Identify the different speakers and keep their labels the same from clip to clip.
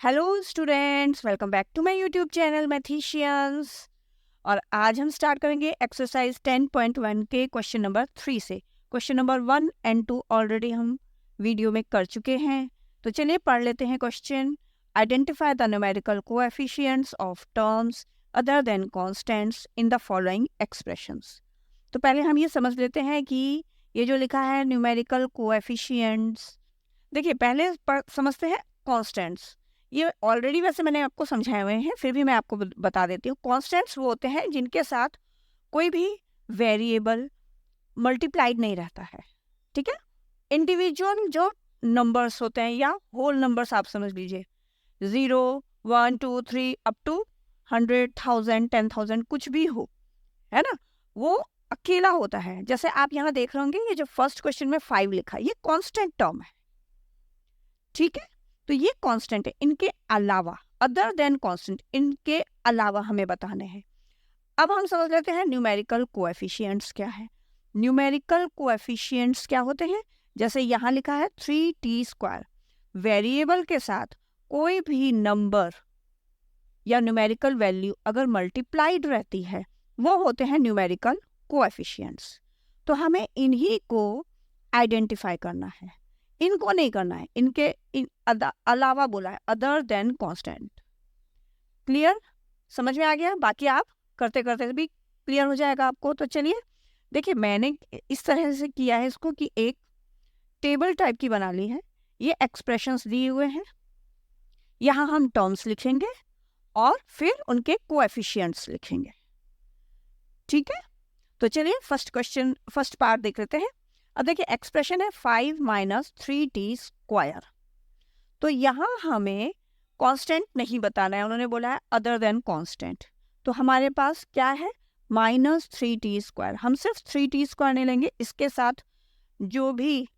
Speaker 1: Hello students, welcome back to my YouTube channel Mathicians. और आज हम स्टार्ट करेंगे एक्सरसाइज 10.1 के क्वेश्चन नंबर 3 से। क्वेश्चन नंबर 1 एंड 2 ऑलरेडी हम वीडियो में कर चुके हैं, तो चलिए पढ़ लेते हैं question. Identify the numerical coefficients of terms other than constants in the following expressions. तो पहले हम ये समझ लेते हैं कि ये जो लिखा है न्यूमेरिकल कोएफिशिएंट्स, देखिए पहले समझते हैं कॉन्स्टेंट्स। ये ऑलरेडी वैसे मैंने आपको समझाए हुए हैं, फिर भी मैं आपको बता देती हूँ। कॉन्स्टेंट्स वो होते हैं जिनके साथ कोई भी वेरिएबल मल्टीप्लाइड नहीं रहता है, ठीक है। इंडिविजुअल जो नंबर्स होते हैं या होल नंबर्स आप समझ लीजिए, 0, 1, 2, 3 अप टू 100, 1000, 10,000 कुछ भी हो, है ना, वो अकेला होता है। जैसे आप यहाँ देख रहे होंगे, ये जो फर्स्ट क्वेश्चन में 5 लिखा है, ये कॉन्स्टेंट टर्म है, ठीक है। तो ये कांस्टेंट है, इनके अलावा, अदर देन कांस्टेंट, इनके अलावा हमें बताने हैं। अब हम समझ लेते हैं न्यूमेरिकल कोएफिशिएंट्स क्या है। न्यूमेरिकल कोएफिशिएंट्स क्या होते हैं, जैसे यहाँ लिखा है 3t²। वेरिएबल के साथ कोई भी नंबर या न्यूमेरिकल वैल्यू अगर मल्टीप्लाइड रहती है, वो होते हैं न्यूमेरिकल कोएफिशिएंट्स। तो हमें इन्हीं को आइडेंटिफाई करना है, इनको नहीं करना है, इनके अलावा बोला है, अदर देन कांस्टेंट। क्लियर, समझ में आ गया? बाकी आप करते करते भी क्लियर हो जाएगा आपको। तो चलिए देखिए, मैंने इस तरह से किया है इसको कि एक टेबल टाइप की बना ली है। ये एक्सप्रेशंस दिए हुए हैं, यहाँ हम टर्म्स लिखेंगे और फिर उनके कोएफिशिएंट्स लिखेंगे, ठीक है। तो चलिए फर्स्ट पार्ट देख लेते हैं। अब देखिए एक्सप्रेशन है 5 - 3t²। तो यहाँ हमें कांस्टेंट नहीं बताना है, उन्होंने बोला है अदर देन कांस्टेंट। तो हमारे पास क्या है, -3t²। हम सिर्फ 3t² नहीं लेंगे, इसके साथ जो भी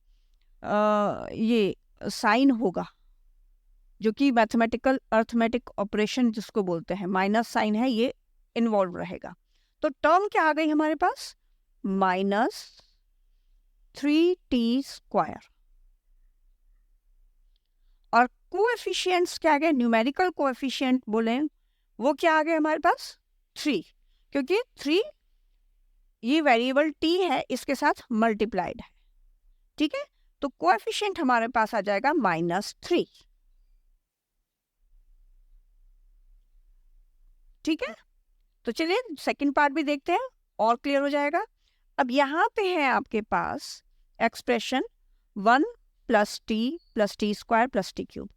Speaker 1: ये साइन होगा, जो कि मैथमेटिकल अर्थमेटिक ऑपरेशन जिसको बोलते हैं, माइनस साइन है, ये इन्वॉल्व रहेगा। तो टर्म क्या आ गई हमारे पास, -3t²। और कोएफिशिएंट्स क्या आ गए, न्यूमेरिकल कोएफिशिएंट बोले वो क्या आ गए हमारे पास, 3, क्योंकि 3 ये वेरिएबल t है, इसके साथ मल्टीप्लाइड है, ठीक है। तो कोएफिशिएंट हमारे पास आ जाएगा -3, ठीक है। तो चलिए सेकंड पार्ट भी देखते हैं और क्लियर हो जाएगा। अब यहाँ पे है आपके पास एक्सप्रेशन 1 + t + t² + t³।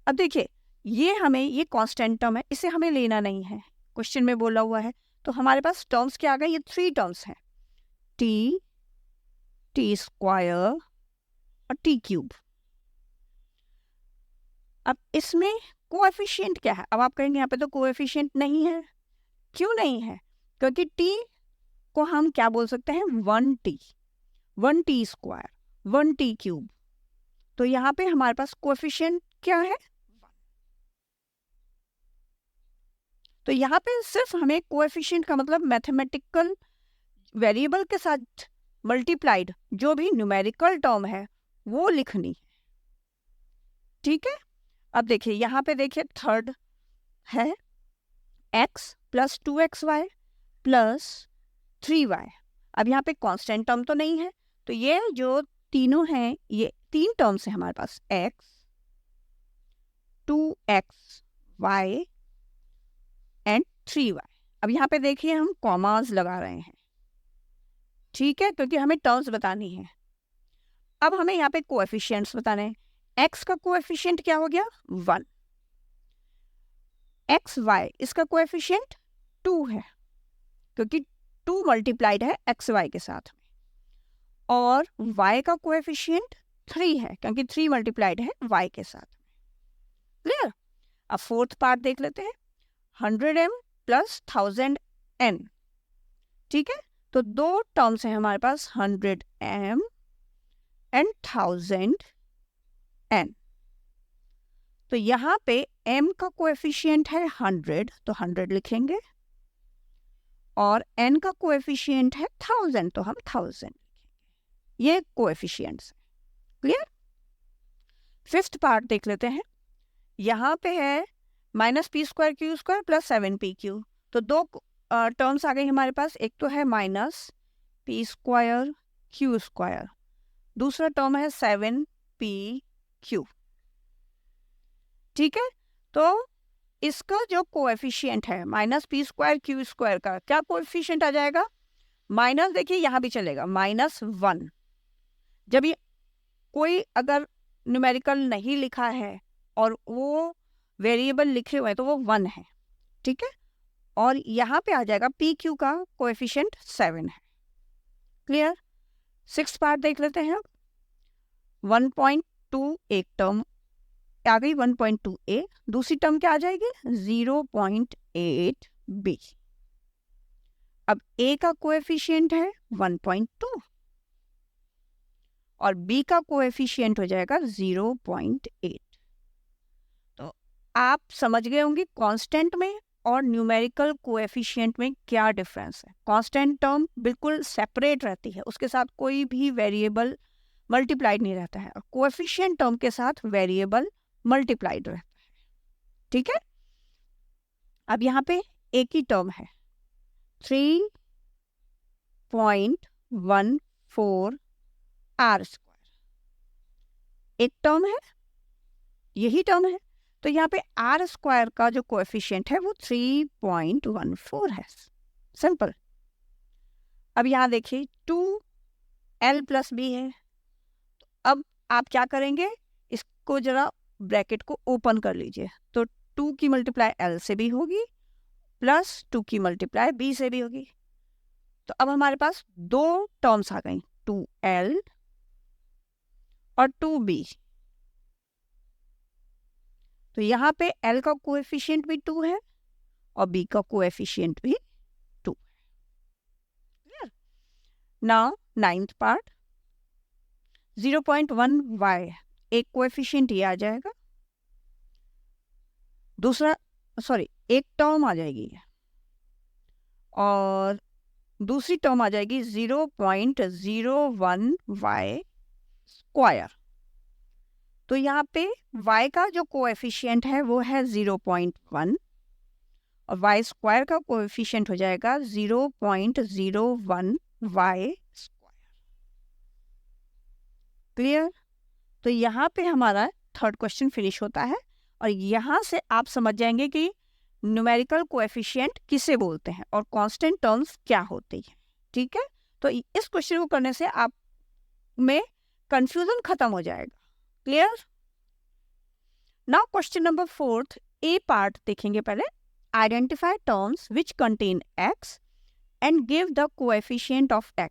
Speaker 1: अब देखिए ये हमें, ये कांस्टेंट टर्म है, इसे हमें लेना नहीं है, क्वेश्चन में बोला हुआ है। तो हमारे पास टर्म्स क्या आ गए, ये 3 टर्म्स हैं, t, t² और t³। अब इसमें कोएफिशिएंट क्या है, अब आप कहेंगे यहाँ पे तो कोएफिशिएंट नहीं है। क्यों नहीं है, क्योंकि t को हम क्या बोल सकते हैं, 1t, 1t², 1t³। तो यहाँ पे हमारे पास कोएफिशिएंट क्या है, तो यहाँ पे सिर्फ हमें कोएफिशिएंट का मतलब मैथमेटिकल वेरिएबल के साथ मल्टीप्लाइड जो भी न्यूमेरिकल टर्म है वो लिखनी है, ठीक है। अब देखिए यहाँ पे देखिए थर्ड है x + 2xy + 3y। अब यहाँ पे कांस्टेंट टर्म तो नहीं है, तो ये जो तीनों हैं, ये 3 टर्म्स हैं हमारे पास, x, 2xy एंड 3y। अब यहाँ पे देखिए हम कॉमास लगा रहे हैं, ठीक है, क्योंकि हमें टर्म्स बतानी है। अब हमें यहाँ पे कोएफिशिएंट्स बताने हैं। x का कोएफिशिएंट क्या हो गया, 1, xy इसका कोएफिशिएंट 2 है, क्योंकि 2 मल्टीप्लाइड है xy के साथ में, और y का कोएफिशिएंट 3 है, क्योंकि 3 मल्टीप्लाइड है y के साथ में। क्लियर। अब फोर्थ पार्ट देख लेते हैं, 100m + 1000n, ठीक है। तो 2 टर्म्स हैं हमारे पास, 100m एंड 1000n। तो यहाँ पे m का कोएफिशिएंट है 100, तो 100 लिखेंगे, और n का कोएफिशिएंट है 1000, तो हम 1000 लिखेंगे। ये कोएफिशिएंट्स है, क्लियर। फिफ्थ पार्ट देख लेते हैं, यहाँ पे है minus P square Q square plus 7pq। तो दो टर्म्स आ गई हमारे पास, एक तो है minus P square Q square, दूसरा टर्म है 7pq। ठीक है, तो इसका जो कोएफिशिएंट है minus P square Q square का क्या कोएफिशिएंट आ जाएगा? माइनस, देखिए यहाँ भी चलेगा, -1। जब ये कोई अगर न्यूमेरिकल नहीं लिखा है और वो वेरिएबल लिखे हुए हैं तो वो 1 है। ठीक है, और यहाँ पे आ जाएगा पी क्यू का कोएफिशिएंट 7 है। क्लियर? 6th पार्ट देख लेते हैं अब। 1.2 एक टर्म आ गई 1.2a, दूसरी टर्म क्या आ जाएगी 0.8b। अब a का कोएफिशिएंट है 1.2 और b का कोएफिशिएंट हो जाएगा 0.8। तो आप समझ गए होंगे कांस्टेंट में और न्यूमेरिकल कोएफिशिएंट में क्या डिफरेंस है। कांस्टेंट टर्म बिल्कुल सेपरेट रहती है, उसके साथ कोई भी वेरिएबल मल्टीप्लाइड नहीं रहता है, और कोएफिशिएंट टर्म के साथ वेरिएबल मल्टीप्लाइड रहता है। ठीक है, अब यहाँ पे एक ही टर्म है 3.14 आर स्क्वायर, एक टर्म है, यही टर्म है। तो यहाँ पे आर स्क्वायर का जो कोएफिशिएंट है वो 3.14 है। सिंपल। अब यहाँ देखिए 2l प्लस बी है, तो अब आप क्या करेंगे, इसको जरा ब्रैकेट को ओपन कर लीजिए, तो 2 की मल्टीप्लाई l से भी होगी प्लस 2 की मल्टीप्लाई b से भी होगी। तो अब हमारे पास दो टर्म्स आ गई, 2l और 2b। तो यहाँ पे l का कोएफिशिएंट भी 2 है और b का कोएफिशिएंट भी 2 है। नाउ 9th पार्ट 0.1y, एक कोएफिशिएंट ये आ जाएगा, दूसरा एक टर्म आ जाएगी और दूसरी टर्म आ जाएगी 0.01y स्क्वायर। तो यहाँ पे y का जो कोएफिशिएंट है वो है 0.1 और y स्क्वायर का कोएफिशिएंट हो जाएगा 0.01y स्क्वायर। क्लियर? तो यहाँ पे हमारा 3rd क्वेश्चन फिनिश होता है और यहाँ से आप समझ जाएंगे कि न्यूमेरिकल कोएफिशिएंट किसे बोलते हैं और कांस्टेंट टर्म्स क्या होती हैं। ठीक है, तो इस क्वेश्चन को करने से आप में कंफ्यूजन खत्म हो जाएगा। Clear? Now question number 4th ए पार्ट देखेंगे पहले। Identify terms which contain x and give the coefficient of x।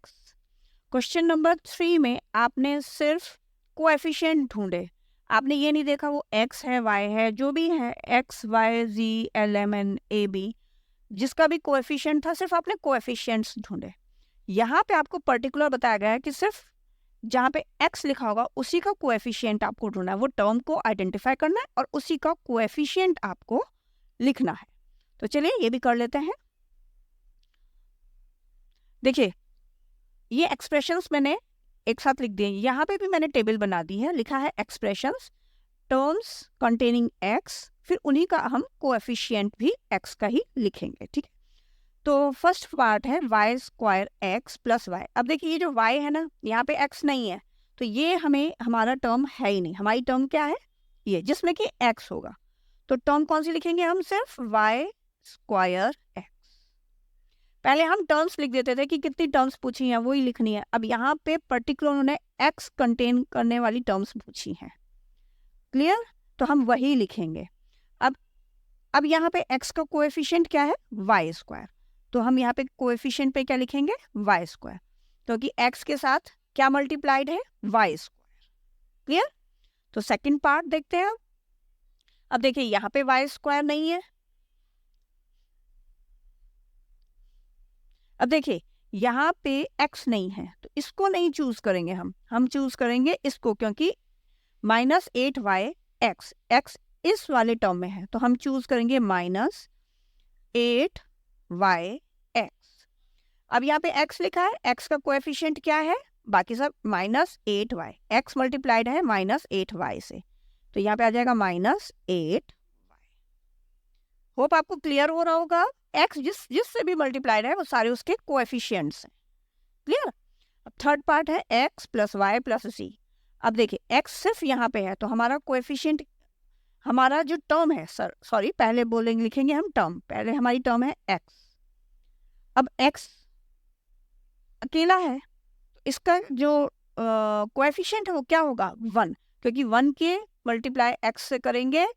Speaker 1: Question number 3 में आपने सिर्फ कोएफिशिएंट ढूंढे, आपने ये नहीं देखा वो x है y है, जो भी है x y z l m n a b जिसका भी कोएफिशिएंट था, सिर्फ आपने कोएफिशिएंट्स ढूंढे। यहाँ पे आपको पर्टिकुलर बताया गया है कि सिर्फ जहाँ पे x लिखा होगा उसी का कोएफिशिएंट आपको ढूंढना है, वो टर्म को आइडेंटिफाई करना है और उसी का कोएफिशिएंट आपको लिखना है। तो चलिए ये भी कर लेते हैं। देखिए ये एक्सप्रेशंस मैंने एक साथ लिख दिए, यहाँ पे भी मैंने टेबल बना दी है, लिखा है एक्सप्रेशंस टर्म्स कंटेनिंग x, फिर उन्हीं का हम कोएफिशिएंट भी x का ही लिखेंगे। ठीक है, तो फर्स्ट पार्ट है y square x plus y। अब देखिए ये जो y है ना, यहाँ पे x नहीं है, तो ये हमारा टर्म है ही नहीं। हमारी टर्म क्या है, ये जिसमें कि x होगा। तो टर्म कौन सी लिखेंगे हम, सिर्फ y स्क्वायर x। पहले हम टर्म्स लिख देते थे कि कितनी टर्म्स पूछी हैं वही लिखनी है, अब यहाँ पे पर्टिकुलर उन्होंने x कंटेन करने वाली टर्म्स पूछी हैं। क्लियर? तो हम वही लिखेंगे। अब यहाँ पे x का कोएफिशिएंट क्या है, y स्क्वायर, तो हम यहाँ पे कोएफिशिएंट पे क्या लिखेंगे, y स्क्वायर, क्योंकि x के साथ क्या मल्टीप्लाइड है, y स्क्वायर। क्लियर? तो सेकंड पार्ट देखते हैं। अब देखिए यहाँ पे y स्क्वायर नहीं है, अब देखिए यहाँ पे x नहीं है, तो इसको नहीं चूज करेंगे हम चूज करेंगे इसको, क्योंकि -8y x इस वाले टर्म में है, तो हम चूज करेंगे -8y x। अब यहाँ पे x लिखा है, x का कोएफिशिएंट क्या है, बाकी सब -8y, x मल्टीप्लाइड है -8y से, तो यहाँ पे आ जाएगा -8y। होप आपको क्लियर हो रहा होगा। x जिससे भी मल्टीप्लाइड है वो सारे उसके कोएफिशिएंट्स हैं। क्लियर। अब थर्ड पार्ट है x + y + z। अब देखिए x सिर्फ यहाँ पे है तो हमारा कोएफिशिएंट, हमारा जो टर्म है, सॉरी पहले बोलेंगे, लिखेंगे हम टर्म, पहले हमारी टर्म है x। अब x अकेला है तो इसका जो कोएफिशिएंट है वो क्या होगा, 1, क्योंकि 1 के मल्टीप्लाई x से करेंगे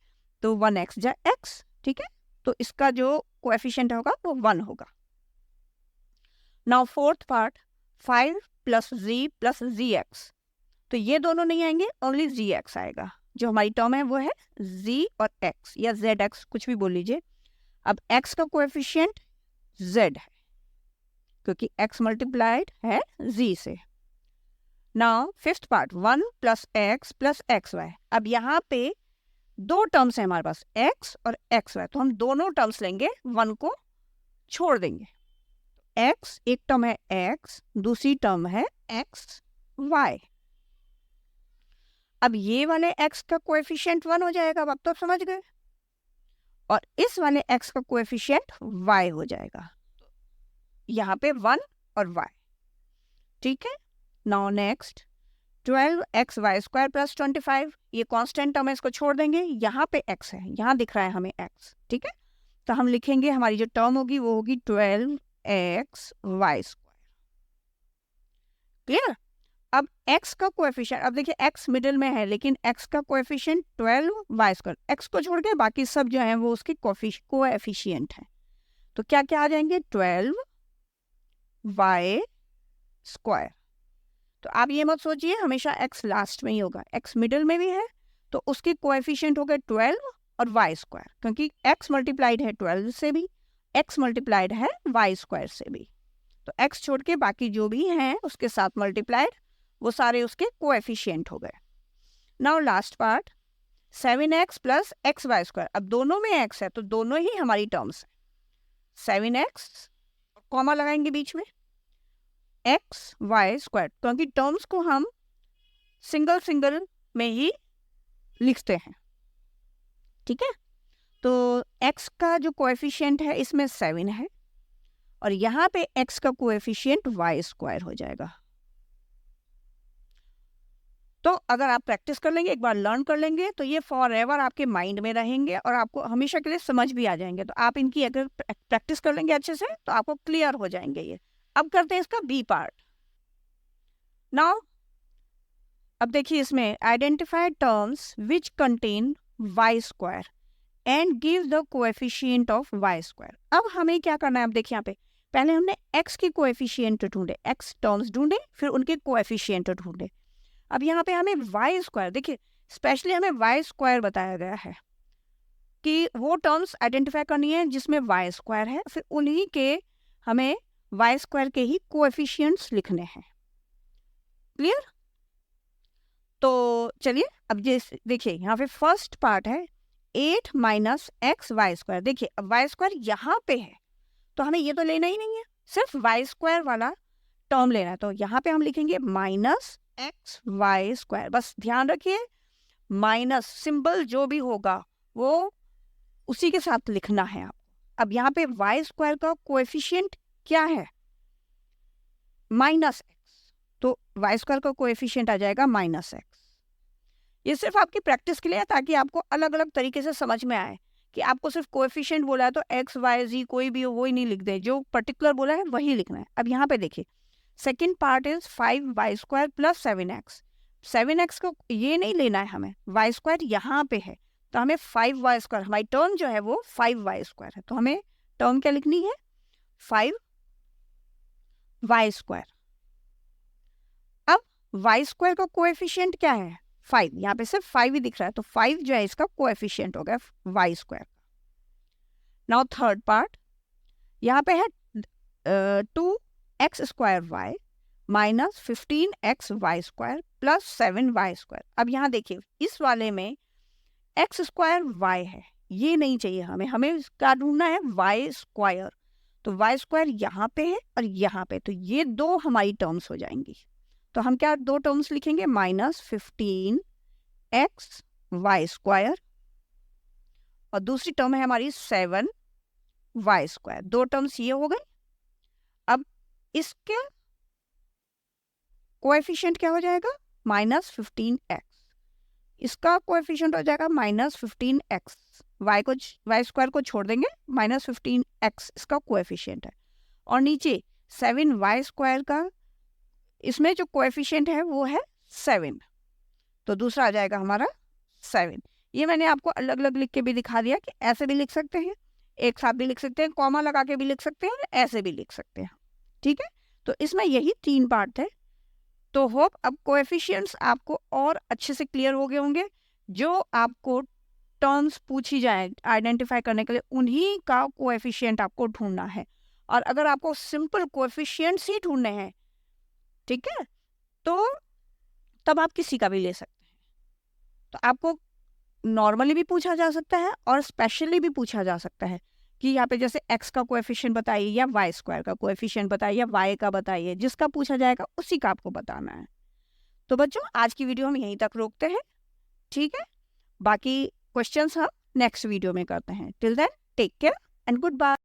Speaker 1: तो 1x जा x, ठीक है। तो इसका जो कोएफिशिएंट होगा वो 1 होगा। Now fourth part 5 + z + zx, तो ये दोनों नहीं आएंगे, ओनली zx आएगा। जो हमारी टर्म है वो है z और x या zx, कुछ भी बोल लीजिए। अब x का कोएफिशिएंट z है क्योंकि x मल्टीप्लाइड है z से। Now fifth part 1 + x + xy। अब यहाँ पे दो टर्म्स है हमारे पास, x और xy, तो हम दोनों टर्म्स लेंगे, 1 को छोड़ देंगे। x एक टर्म है x, दूसरी टर्म है xy। अब ये वाले x का कोएफिशिएंट 1 हो जाएगा, अब तो समझ गए, और इस वाले x का कोएफिशिएंट y हो जाएगा। यहाँ पे 1 और y, ठीक है। नाउ नेक्स्ट 12xy² + 25, ये कांस्टेंट टर्म है, इसको छोड़ देंगे। यहाँ पे x है, यहाँ दिख रहा है हमें x, ठीक है। तो हम लिखेंगे हमारी जो टर्म होगी वो होगी 12xy²। क्लियर। अब x का कोएफिशिएंट, अब देखिए x मिडिल में है लेकिन x का कोएफिशिएंट 12y², x को छोड़ के बाकी सब जो है वो उसके कोएफिशिएंट है। तो क्या क्या आ जाएंगे, 12y²। तो आप ये मत सोचिए हमेशा x लास्ट में ही होगा, x मिडिल में भी है तो उसके कोएफिशिएंट हो गए 12 और y², क्योंकि x मल्टीप्लाइड है 12 से भी, x मल्टीप्लाइड है y² से भी। तो x छोड़ के बाकी जो भी हैं उसके साथ मल्टीप्लाइड, वो सारे उसके कोएफिशिएंट हो गए। Now last part 7x + xy²। अब दोनों में x है तो दोनों ही हमारी टर्म्स है। 7x कॉमा लगाएंगे बीच में, xy², क्योंकि टर्म्स को हम सिंगल सिंगल में ही लिखते हैं, ठीक है। तो x का जो कोएफिशिएंट है इसमें 7 है और यहाँ पे x का कोएफिशिएंट y² हो जाएगा। तो अगर आप प्रैक्टिस कर लेंगे, एक बार लर्न कर लेंगे, तो ये फॉरएवर आपके माइंड में रहेंगे और आपको हमेशा के लिए समझ भी आ जाएंगे। तो आप इनकी अगर प्रैक्टिस कर लेंगे अच्छे से तो आपको क्लियर हो जाएंगे ये। अब करते हैं इसका बी पार्ट। नाउ अब देखिए इसमें identify terms which contain y² and give the coefficient of y²। अब हमें क्या करना है, अब देखिए यहाँ पे पहले हमने x के कोएफिशिएंट ढूंढे, x टर्म्स ढूंढे, फिर उनके कोएफिशिएंट ढूंढे। अब यहाँ पे हमें y², देखिए स्पेशली हमें y² बताया गया है कि वो टर्म्स आइडेंटिफाई करनी है जिसमें y² है, फिर उन्हीं के हमें y² के ही कोएफिशिएंट्स लिखने हैं। क्लियर। तो चलिए अब देखिए यहाँ पे फर्स्ट पार्ट है 8 - xy²। देखिए अब y² यहाँ पे है तो हमें ये तो लेना ही नहीं है, सिर्फ y² वाला टर्म लेना है। तो यहाँ पे हम लिखेंगे -xy²। बस ध्यान रखिए माइनस सिंबल जो भी होगा वो उसी के साथ लिखना है आप। अब यहाँ पे y² का कोएफिशिएंट क्या है, -x, तो y² का कोएफिशिएंट आ जाएगा -x। ये सिर्फ आपकी प्रैक्टिस के लिए है ताकि आपको अलग अलग तरीके से समझ में आए कि आपको सिर्फ कोएफिशिएंट बोला है तो x y z कोई भी हो वो ही नहीं लिख दे, जो पर्टिकुलर बोला है वही लिखना है। अब यहाँ पे देखिए second part is 5y² + 7x। 7x को ये नहीं लेना है हमें, y² यहाँ पे है तो हमें 5y², हमारी टर्म जो है वो 5y² है, तो हमें टर्म क्या लिखनी है, 5y²। अब y² का कोएफिशिएंट क्या है, 5। यहाँ पे सिर्फ 5 ही दिख रहा है तो 5 जो है इसका कोएफिशिएंट हो गया y²। नाउ थर्ड पार्ट यहाँ पे है 2x² y - 15xy² + 7y²। अब यहाँ देखिए इस वाले में x² y है, ये नहीं चाहिए हमें इसका ढूंढना है y²। तो y² यहाँ पे है और यहाँ पे, तो ये दो हमारी टर्म्स हो जाएंगी। तो हम क्या दो टर्म्स लिखेंगे, -15xy² वाई स्क्वायर और दूसरी टर्म है हमारी 7 वाई स्क्वायर। 2 टर्म्स ये हो गए। अब इसके कोएफिशिएंट क्या हो जाएगा, -15x। इसका कोएफिशिएंट हो जाएगा -15x। वाई स्क्वायर को छोड़ देंगे, -15x इसका कोएफिशिएंट है। और नीचे 7 वाई स्क्वायर का, इसमें जो कोएफिशिएंट है वो है 7, तो दूसरा आ जाएगा हमारा 7। ये मैंने आपको अलग अलग लिख के भी दिखा दिया कि ऐसे भी लिख सकते हैं, एक साथ भी लिख सकते हैं, कॉमा लगा के भी लिख सकते हैं, ऐसे भी लिख सकते हैं। ठीक है, तो इसमें यही 3 पार्ट थे। तो होप अब कोएफिशिएंट्स आपको और अच्छे से क्लियर हो गए होंगे। जो आपको टर्म्स पूछी जाए आइडेंटिफाई करने के लिए, उन्हीं का कोएफिशिएंट आपको ढूंढना है। और अगर आपको सिंपल कोएफिशिएंट्स ही ढूंढने हैं, ठीक है, तो तब आप किसी का भी ले सकते हैं। तो आपको नॉर्मली भी पूछा जा सकता है और स्पेशली भी पूछा जा सकता है कि यहाँ पे जैसे x का कोएफिशिएंट बताइए या वाई स्क्वायर का कोएफिशिएंट बताइए या y का बताइए, जिसका पूछा जाएगा उसी का आपको बताना है। तो बच्चों आज की वीडियो हम यहीं तक रोकते हैं, ठीक है, बाकी क्वेश्चंस हम नेक्स्ट वीडियो में करते हैं। Till then take care and good bye.